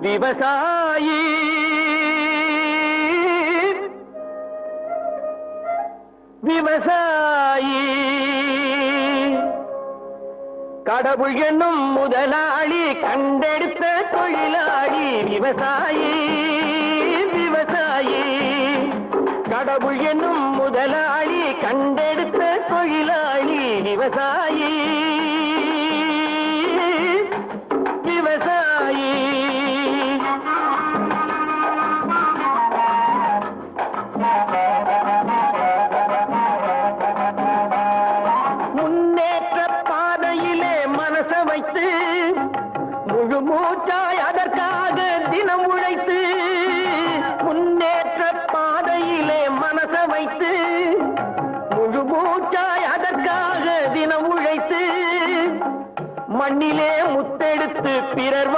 விவசாயி விவசாயி கடவுள் என்னும் முதலாளி கண்டெடுத்த தொழிலாளி விவசாயி விவசாயி கடவுள் என்னும் முதலாளி கண்டெடுத்த தொழிலாளி விவசாயி விவசாயி முன்னேற்ற பாதையிலே மனச வைத்து முழு மூச்சாய் அதற்காக தினம் உழைத்து முன்னேற்ற பாதையிலே மனச வைத்து முழு மூச்சாய் அதற்காக தினம் உழைத்து மண்ணிலே முத்தெடுத்து பிறர்